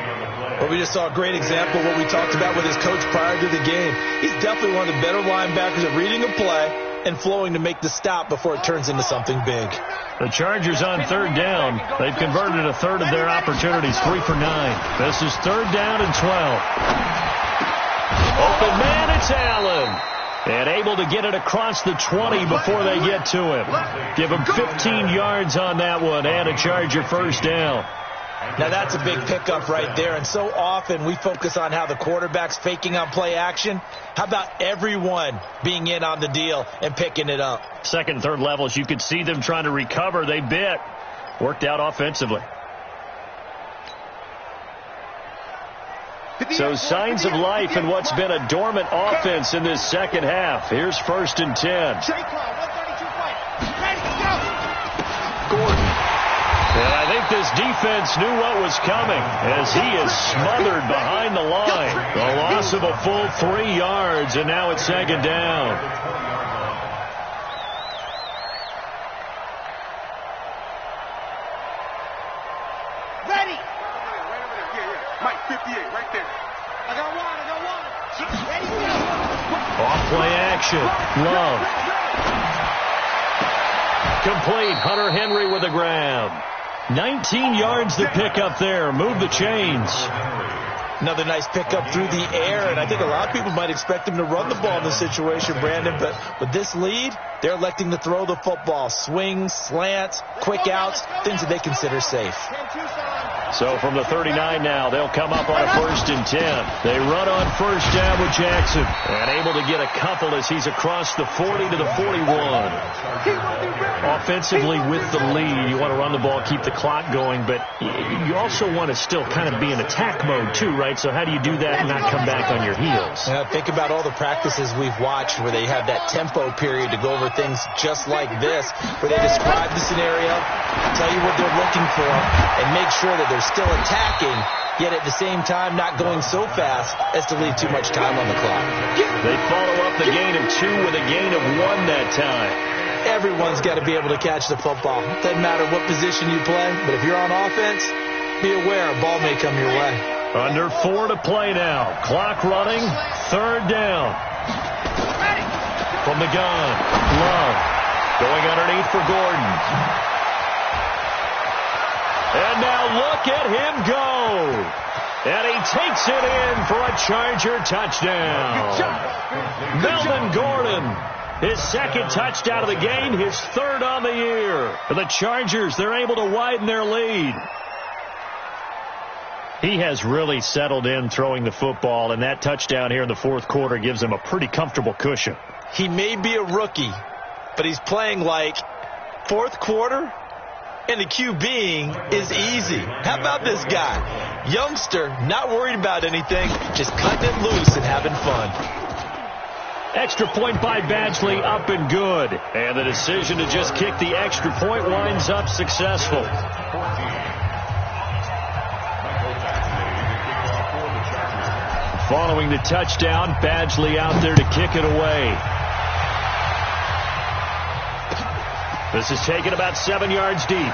Speaker 3: Well, we just saw a great example of what we talked about with his coach prior to the game. He's definitely one of the better linebackers at reading a play and flowing to make the stop before it turns into something big.
Speaker 1: The Chargers on 3rd down. They've converted a third of their opportunities, 3 for 9. This is 3rd down and 12. Open man, it's Allen. And able to get it across the 20 before they get to him. Give him 15 yards on that one and a Charger first down.
Speaker 3: Now that's a big pickup right there, and so often we focus on how the quarterback's faking on play action. How about everyone being in on the deal and picking it up?
Speaker 1: 2nd and 3rd levels, you could see them trying to recover. They bit. Worked out offensively. So signs of life in what's been a dormant offense in this second half. Here's 1st and 10. Gordon. And I think this defense knew what was coming as he is smothered behind the line. The loss of a full 3 yards, and now it's 2nd down.
Speaker 2: Ready. Mike, 58, right there. I got one. Ready, go.
Speaker 1: Off play action. Love. Complete. Hunter Henry with a grab. 19 yards to pick up there. Move the chains.
Speaker 3: Another nice pickup through the air, and I think a lot of people might expect him to run the ball in this situation, Brandon, but with this lead, they're electing to throw the football. Swings, slants, quick outs, things that they consider safe.
Speaker 1: So from the 39 now, they'll come up on a 1st and 10. They run on 1st down with Jackson. And able to get a couple as he's across the 40 to the 41. Offensively with the lead, you want to run the ball, keep the clock going, but you also want to still kind of be in attack mode too, right? So how do you do that and not come back on your heels?
Speaker 3: Think about all the practices we've watched where they have that tempo period to go over things just like this, where they describe the scenario, tell you what they're looking for, and make sure that they're still attacking, yet at the same time not going so fast as to leave too much time on the clock.
Speaker 1: They follow up the gain of 2 with a gain of 1 that time.
Speaker 3: Everyone's got to be able to catch the football. Doesn't matter what position you play, but if you're on offense, be aware a ball may come your way.
Speaker 1: Under 4 to play now. Clock running. 3rd down. From the gun. Love. Going underneath for Gordon. And now look at him go. And he takes it in for a Charger touchdown. Melvin Gordon, his 2nd touchdown of the game, his 3rd on the year. For the Chargers, they're able to widen their lead. He has really settled in throwing the football, and that touchdown here in the 4th quarter gives him a pretty comfortable cushion.
Speaker 3: He may be a rookie, but he's playing like 4th quarter, and the QBing is easy. How about this guy? Youngster, not worried about anything, just cutting it loose and having fun.
Speaker 1: Extra point by Badgley, up and good. And the decision to just kick the extra point winds up successful. Following the touchdown, Badgley out there to kick it away. This is taken about 7 yards deep.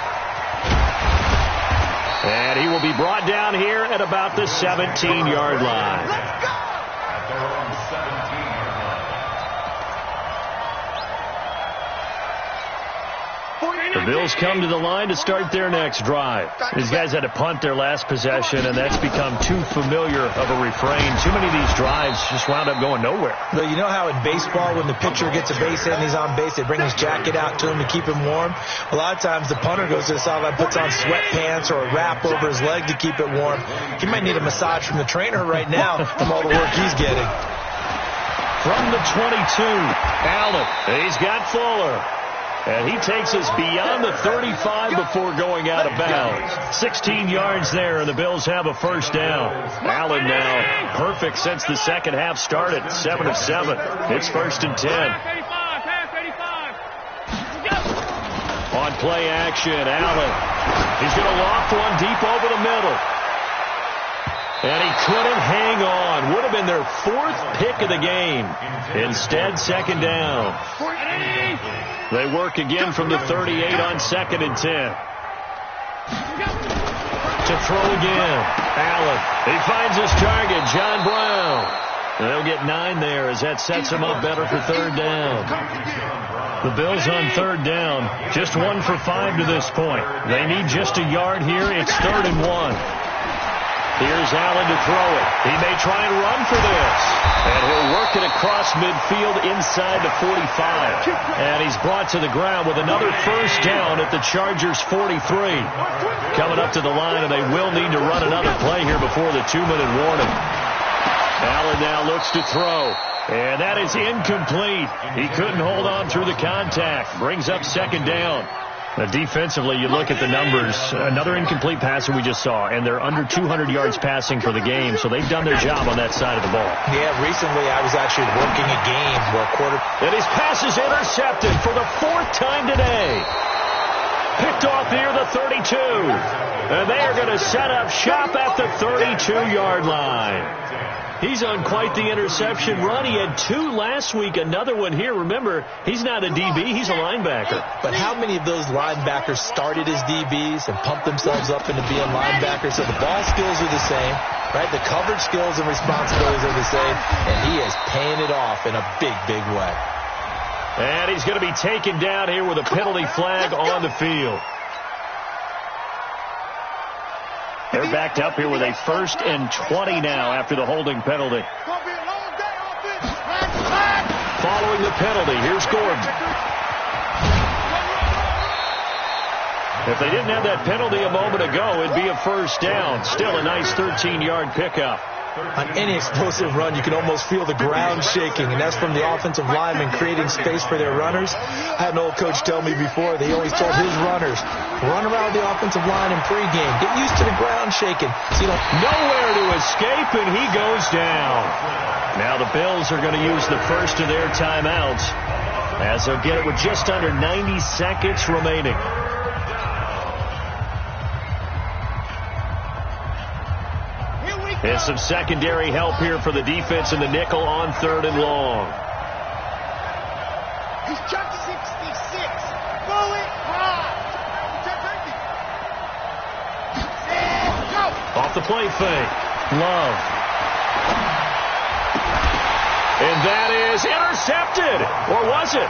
Speaker 1: And he will be brought down here at about the 17-yard line.
Speaker 2: Let's go!
Speaker 1: The Bills come to the line to start their next drive. These guys had to punt their last possession, and that's become too familiar of a refrain. Too many of these drives just wound up going nowhere.
Speaker 3: But you know how in baseball, when the pitcher gets a base hit and he's on base, they bring his jacket out to him to keep him warm? A lot of times the punter goes to the sideline, puts on sweatpants or a wrap over his leg to keep it warm. He might need a massage from the trainer right now from all the work he's getting.
Speaker 1: From the 22, Allen. He's got Fuller. And he takes us beyond the 35 before going out of bounds. 16 yards there, and the Bills have a first down. Allen now perfect since the second half started. 7 of 7. It's 1st and 10. On play action, Allen. He's going to loft one deep over the middle. And he couldn't hang on. Would have been their 4th pick of the game. Instead, second down. They work again from the 38 on 2nd and 10. To throw again. Allen. He finds his target, John Brown. And they'll get 9 there as that sets him up better for 3rd down. The Bills on 3rd down. Just 1 for 5 to this point. They need just a yard here. It's 3rd and 1. Here's Allen to throw it. He may try and run for this. And he'll work it across midfield inside the 45. And he's brought to the ground with another first down at the Chargers' 43. Coming up to the line, and they will need to run another play here before the 2-minute warning. Allen now looks to throw. And that is incomplete. He couldn't hold on through the contact. Brings up 2nd down. Now, defensively, you look at the numbers. Another incomplete pass that we just saw, and they're under 200 yards passing for the game, so they've done their job on that side of the ball. Yeah, recently I was actually working a game where and his pass is intercepted for the 4th time today. Picked off near the 32. And they are going to set up shop at the 32-yard line. He's on quite the interception run. He had 2 last week, another one here. Remember, he's not a DB, he's a linebacker. But how many of those linebackers started as DBs and pumped themselves up into being linebackers? So the ball skills are the same, right? The coverage skills and responsibilities are the same, and he is paying it off in a big, big way. And he's going to be taken down here with a penalty flag on the field. They're backed up here with a 1st and 20 now after the holding penalty. Following the penalty, here's Gordon. If they didn't have that penalty a moment ago, it'd be a first down. Still a nice 13-yard pickup. On any explosive run, you can almost feel the ground shaking, and that's from the offensive linemen creating space for their runners. I had an old coach tell me before, they always told his runners, run around the offensive line in pregame. Get used to the ground shaking. So you don't nowhere to escape, and he goes down. Now the Bills are going to use the first of their timeouts as they'll get it with just under 90 seconds remaining. And some secondary help here for the defense in the nickel on 3rd and long.
Speaker 2: He's Chuck 66. Bullet hard. Go.
Speaker 1: Off the play fake. Love. And that is intercepted. Or was it?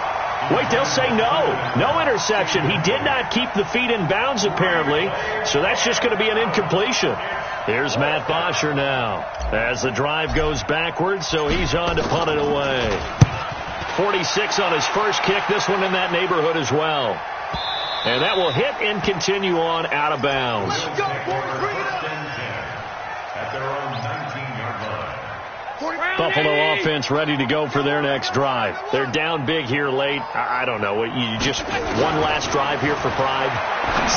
Speaker 1: Wait, they'll say no. No interception. He did not keep the feet in bounds, apparently. So that's just going to be an incompletion. Here's Matt Bosher now as the drive goes backwards, so he's on to punt it away. 46 on his first kick, this one in that neighborhood as well. And that will hit and continue on out of bounds. Buffalo offense ready to go for their next drive. They're down big here late. I don't know. You just one last drive here for pride.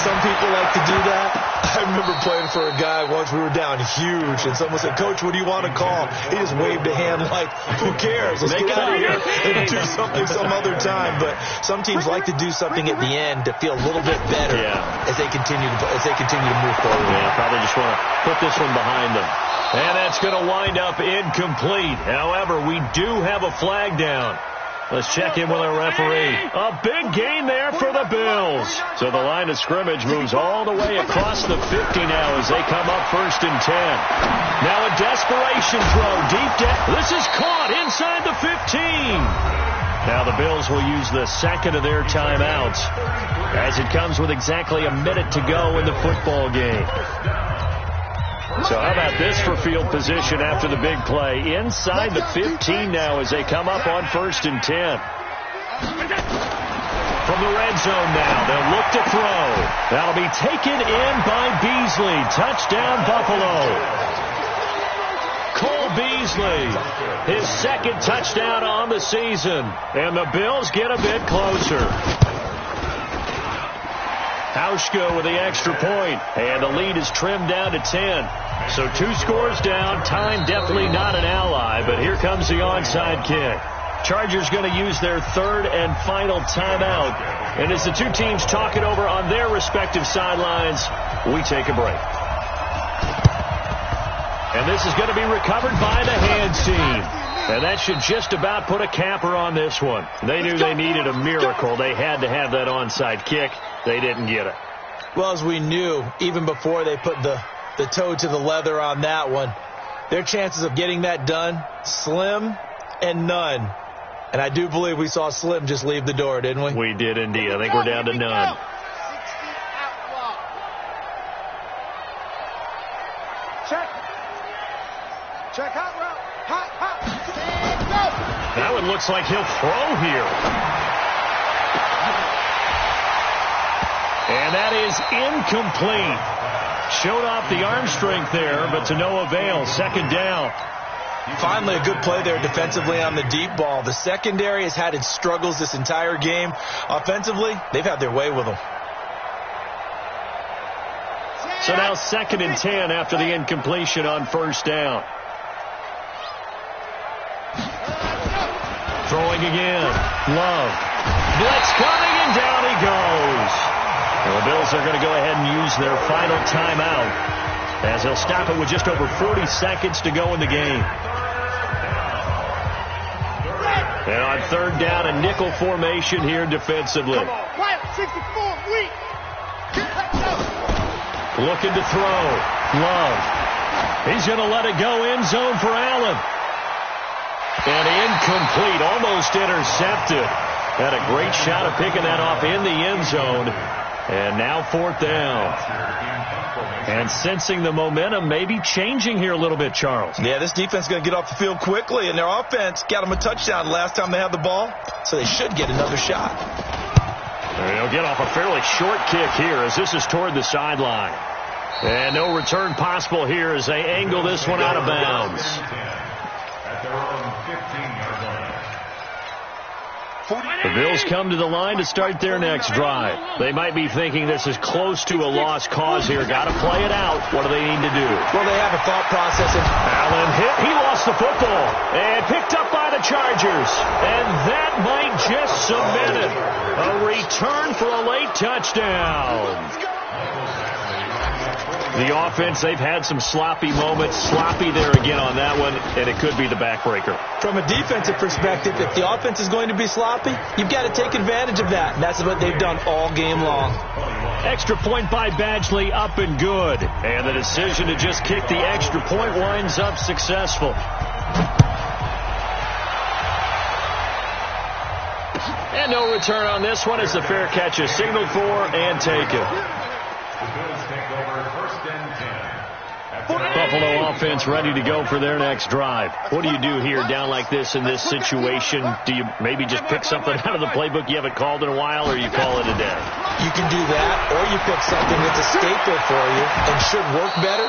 Speaker 1: Some people like to do that. I remember playing for a guy once. We were down huge, and someone said, "Coach, what do you want to call?" He just waved a hand like, "Who cares? Let's get out of here and do something some other time." But some teams like to do something at the end to feel a little bit better as they continue to move forward. Yeah, probably just want to put this one behind them. And that's going to wind up incomplete. However, we do have a flag down. Let's check in with our referee. A big gain there for the Bills. So the line of scrimmage moves all the way across the 50 now as they come up 1st and 10. Now a desperation throw deep down. This is caught inside the 15. Now the Bills will use the second of their timeouts as it comes with exactly a minute to go in the football game. So how about this for field position after the big play? Inside the 15 now as they come up on 1st and 10. From the red zone now, they'll look to throw. That'll be taken in by Beasley. Touchdown, Buffalo. Cole Beasley, his 2nd touchdown on the season. And the Bills get a bit closer. Hauschka with the extra point, and the lead is trimmed down to 10. So 2 scores down. Time definitely not an ally, but here comes the onside kick. Chargers going to use their 3rd and final timeout And as the two teams talk it over on their respective sidelines, we take a break. And this is going to be recovered by the hands team. And that should just about put a capper on this one. They knew they needed a miracle. They had to have that onside kick. They didn't get it.
Speaker 3: Well, as we knew, even before they put the toe to the leather on that one, their chances of getting that done, slim and none. And I do believe we saw Slim just leave the door, didn't we?
Speaker 1: We did indeed. I think we're down to none.
Speaker 2: 60 outlaw. Check out route. Hot. Go.
Speaker 1: Now it looks like he'll throw here. And that is incomplete. Showed off the arm strength there, but to no avail. Second down.
Speaker 3: Finally, a good play there defensively on the deep ball. The secondary has had its struggles this entire game. Offensively, they've had their way with them.
Speaker 1: So now 2nd and 10 after the incompletion on first down. Throwing again. Love. Blitz coming, and down he goes. And the Bills are going to go ahead and use their final timeout, as they'll stop it with just over 40 seconds to go in the game. And on third down, a nickel formation here defensively.
Speaker 2: Quiet, 64, weak.
Speaker 1: Looking to throw. Love. He's going to let it go end zone for Allen. And incomplete, almost intercepted. Had a great shot of picking that off in the end zone. And now 4th down. And sensing the momentum maybe changing here a little bit, Charles.
Speaker 3: Yeah, this defense is going to get off the field quickly, and their offense got them a touchdown last time they had the ball, so they should get another shot.
Speaker 1: They'll get off a fairly short kick here as this is toward the sideline. And no return possible here as they angle this one out of bounds.
Speaker 4: At their own 15-yard line.
Speaker 1: The Bills come to the line to start their next drive. They might be thinking this is close to a lost cause here. Got to play it out. What do they need to do?
Speaker 3: Well, they have a thought process.
Speaker 1: Allen hit. He lost the football. And picked up by the Chargers. And that might just cement it. A return for a late touchdown. The offense, they've had some sloppy moments. Sloppy there again on that one, and it could be the backbreaker.
Speaker 3: From a defensive perspective, if the offense is going to be sloppy, you've got to take advantage of that. And that's what they've done all game long.
Speaker 1: Extra point by Badgley, up and good. And the decision to just kick the extra point winds up successful. And no return on this one as the fair catch is signaled for and taken.
Speaker 4: The Bills take over 1st and 10.
Speaker 1: Buffalo offense ready to go for their next drive. What do you do here down like this in this situation? Do you maybe just pick something out of the playbook you haven't called in a while, or you call it a day?
Speaker 3: You can do that, or you pick something that's a staple for you and should work better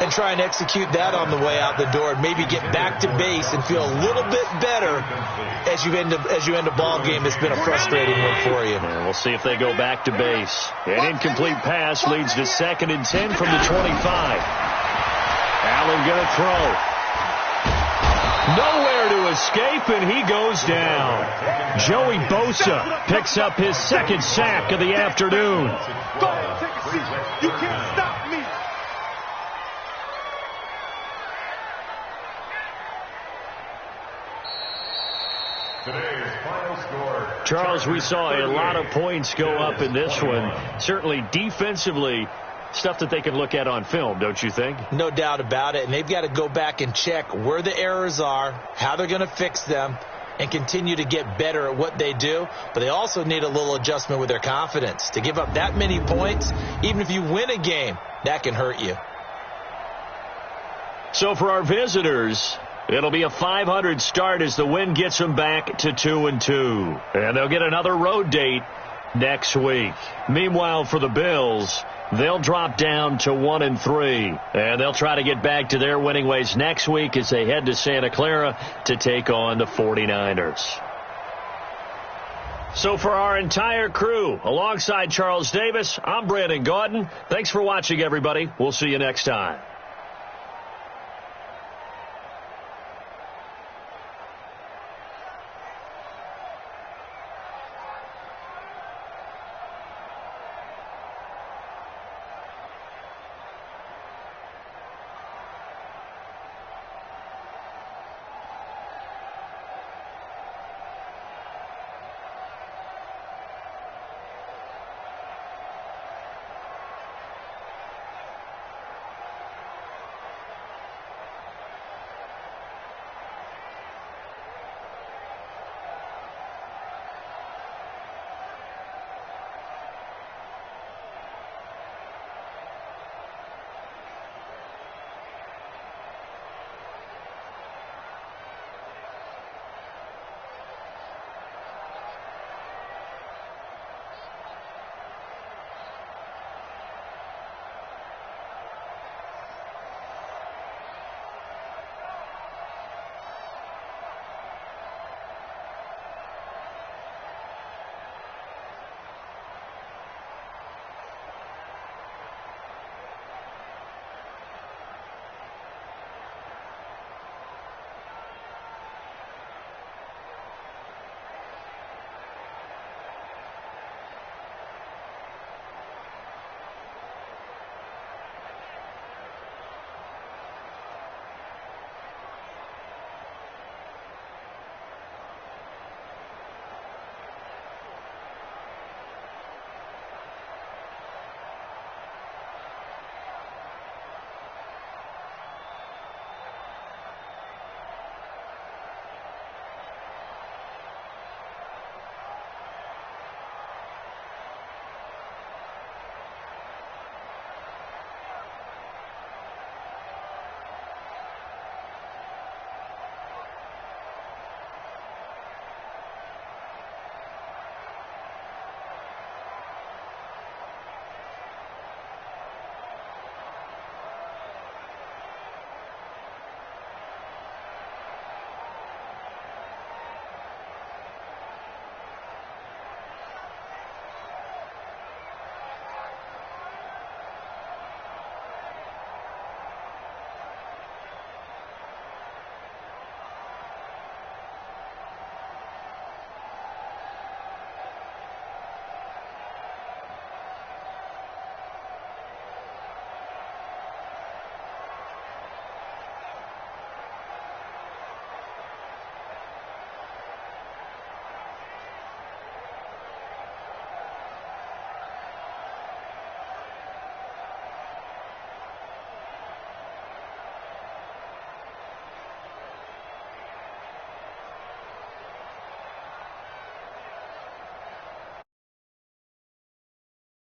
Speaker 3: and try and execute that on the way out the door and maybe get back to base and feel a little bit better as you end a ball game that's been a frustrating one for you.
Speaker 1: And we'll see if they go back to base. An incomplete pass leads to 2nd and 10 from the 25. Allen going to throw. Nowhere to escape, and he goes down. Joey Bosa picks up his 2nd sack of the afternoon.
Speaker 2: Go, take a seat. You can't stop me.
Speaker 4: Today's final score.
Speaker 1: Charles, we saw a lot of points go up in this one. Certainly defensively, stuff that they can look at on film, don't you think?
Speaker 3: No doubt about it. And they've got to go back and check where the errors are, how they're going to fix them, and continue to get better at what they do. But they also need a little adjustment with their confidence. To give up that many points, even if you win a game, that can hurt you.
Speaker 1: So for our visitors, it'll be a .500 start as the win gets them back to 2-2. And they'll get another road date next week. Meanwhile, for the Bills, they'll drop down to 1-3. And they'll try to get back to their winning ways next week as they head to Santa Clara to take on the 49ers. So for our entire crew, alongside Charles Davis, I'm Brandon Gaudin. Thanks for watching, everybody. We'll see you next time.